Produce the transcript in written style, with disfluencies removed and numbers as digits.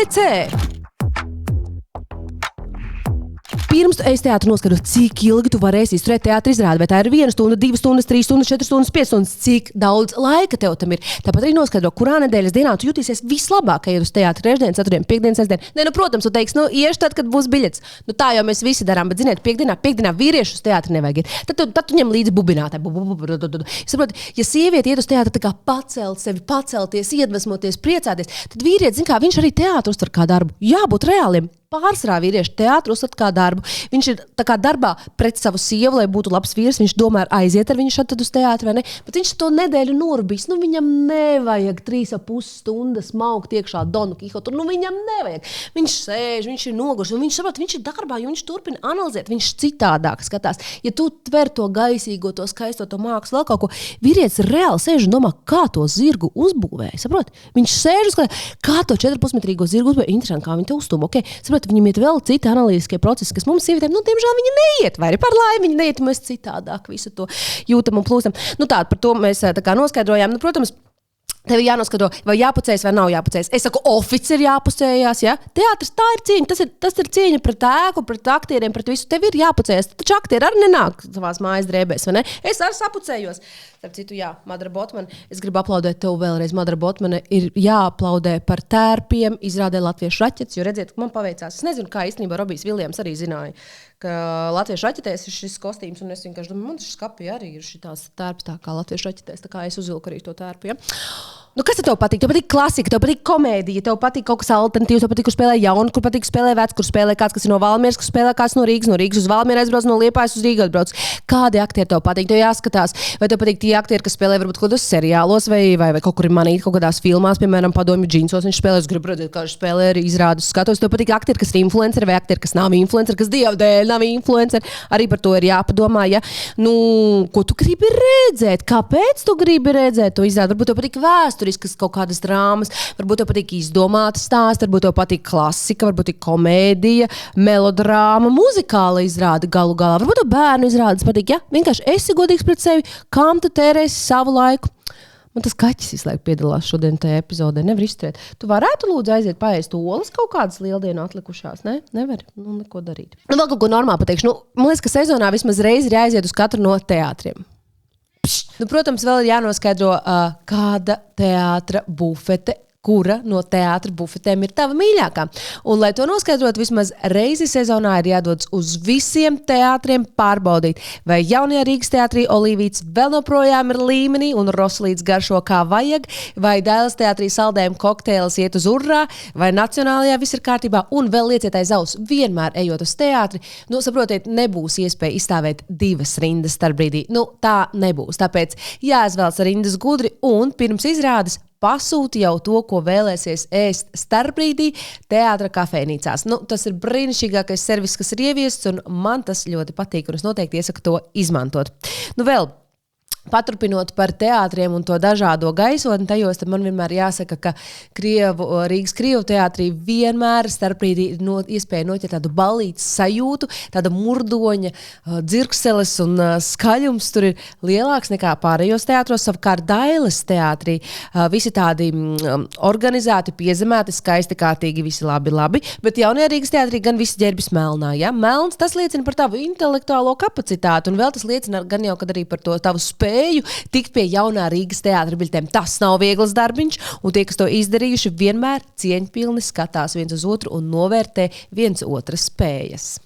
ABC! Pirms tu ej teātru noskatot, cik ilgi tu varēsi izturēt teātra izrādi, vai tā ir 1 stunda, 2 stundas, 3 stundas, 4 stundas, 5 stundas, cik daudz laika tev tam ir. Tāpat arī noskaidro, kurā nedēļas dienā tu jutīsies vislabāk, ejot uz teātru trešdien, ceturtdien, piekdien, sestdien. Nē, protams, tu teiksi, iešu tad, kad būs biļets. Tā jau mēs visi darām, bet, ziniet, piekdienā vīriešu uz teātru nevajag iet. Tad tu ņem līdzi bubinātāju. Saproti, ja sieviete iet uz teātru, tā kā pacelt sevi, pacelties, iedvesmoties, priecāties, tad vīrietis, zin kā, viņš arī teātru uztver kā darbu. Jābūt reāliem. Pārsvarā vīrieši teātru uzsver kā darbu. Viņš ir tā kā darbā pret savu sievu, lai būtu labs vīrs. Viņš domā, aiziet ar viņu šad uz teātru, vai ne? Bet viņš to nedēļu norubīs. Viņam nevajag 3,5 stundas maukt iekšā Donu Kihotu. Viņam nevajag. Viņš sēž, viņš ir noguris, un viņš saprot, viņš ir darbā, jo viņš turpina analizēt. Viņš citādāk skatās. Ja tu tver to gaisīgo, to skaisto, to mākslu, vēl kaut ko, vīrietis reāli sēž un domā, kā to zirgu uzbūvēja. Saprot? Viņš sēž un skatās, kā to 4,5-metrīgo zirgu uzbūvēja. Interesanti, kā viņi te uztūmo. Okay? Viņam ir vēl citi analītiskie procesi, kas mums sievietēm, diemžēl viņi neiet, vai arī par laimi viņi neiet, un mēs citādāk visu to jūtam un plūstam. Tā, par to mēs tā kā noskaidrojām. Protams, tev ir jānoskaidro, vai jāpucējas vai nav jāpucējas. Es saku, oficiāli ir jāpucējās, ja? Teātris tā ir cīņa, tas ir cīņa pret ēku, pret aktieriem, pret visu. Tev ir jāpucējas. Taču aktieri arī nenāk savās mājas drēbēs, vai ne? Es arī sapucējos. Starp citu, jā, Madara Botmane, es gribu aplaudēt tev vēlreiz. Madara Botmane ir jāaplaudē par tērpiem, izrādē latviešu raķetes, jo redziet, man paveicās. Es nezinu, kā īstenībā Robijs Viljams arī zināja, ka latviešu raķetēs ir šis kostīms, un es vienkārši domāju, man šis skapī arī ir šitās tērps tā kā latviešu raķetēs, tā kā es uzvilku arī to tērpu, ja? Kas tev patīk? Tev patīk klasika, tev patīk komēdija, tev patīk kaut kas alternatīvs, tev patīk, kur spēlē jaunu, kur patīk spēlē vecs, kur spēlē kāds, kas ir no Valmieras, kur spēlē kāds no Rīgas uz Valmieru aizbrauc, no Liepājas uz Rīgu atbrauc. Kādi aktieri tev patīk? Tev jāskatās, vai tev patīk tie aktieri, kas spēlē varbūt kaut kādos seriālos vai kaut kur ir manīti kaut kādās filmās, piemēram, Padomju džinsos, viņš spēlē, es gribu redzēt, kā viņš spēlē arī izrādus skatos. Tev patīk aktieri, kas ir influenceri vai aktieri, kas nav influenceri, kas Dieva dēļ nav influenceri. Arī par to ir jāpadomā, ja. Ko tu gribi redzēt? Kāpēc tu gribi redzēt to izrādi? Varbūt tev patīk vēsturiskas kaut kādas drāmas, varbūt tev patīk izdomāta stāsts, varbūt tev patīk klasika, varbūt ir komēdija, melodrāma, muzikāla izrāde galu galā. Varbūt tev bērnu izrādes patīk, ja? Vienkārši esi godīgs pret sevi, kam tu tērēsi savu laiku. Man tas kaķis visu laiku piedalās šodien tajā epizodē, nevar izturēt. Tu varētu lūdzu aiziet paēst olas kaut kādas lieldienu atlikušās, ne? Nevar, neko darīt. Vēl kaut ko normāli pateikšu. Man liekas, ka sezonā vismaz reizi ir jāaiziet uz katru no teātriem. Protams, vēl ir jānoskaidro, kāda teātra bufete, kura no teātra bufetēm ir tava mīļākā. Un, lai to noskaidrot, vismaz reizi sezonā ir jādodas uz visiem teātriem pārbaudīt, vai jaunajā Rīgas teātrī Olīvīts vēl joprojām ir līmenī un Roslīds garšo kā vajag, vai Dailes teātrī saldējuma kokteilis iet uz urrā, vai Nacionālajā viss ir kārtībā, un vēl lieciet aiz auss, vienmēr ejot uz teātri, saprotiet, nebūs iespēja izstāvēt 2 rindas starpbrīdī. Tā nebūs. Tāpēc jāizvēlas rindas gudri un pirms izrādes pasūti jau to, ko vēlēsies ēst starpbrīdī teātra kafejnīcās. Tas ir brīnišķīgākais servis, kas ir ieviests, un man tas ļoti patīk, un es noteikti iesaku to izmantot. Vēl paturpinot par teātriem un to dažādo gaisotni tajos, tad man vienmēr jāsaka, ka Rīgas Krievu teātrī vienmēr starpbrīdī ir iespēja noķert tādu ballītes sajūtu, tāda murdoņa, dzirkseles un skaļums tur ir lielāks nekā pārējos teātros. Savukārt Dailes teātrī visi tādi organizēti, piezemēti, skaisti, kārtīgi, visi labi, bet jaunajā Rīgas teātrī gan visi ģērbis melnā. Ja? Melns, tas liecina par tavu intelektuālo kapacitāti, un vēl tas liecina gan jau, kad arī par to tavu spēju tikt pie jaunā Rīgas teātra biļetēm. Tas nav viegls darbiņš, un tie, kas to izdarījuši, vienmēr cieņpilni skatās viens uz otru un novērtē viens otra spējas.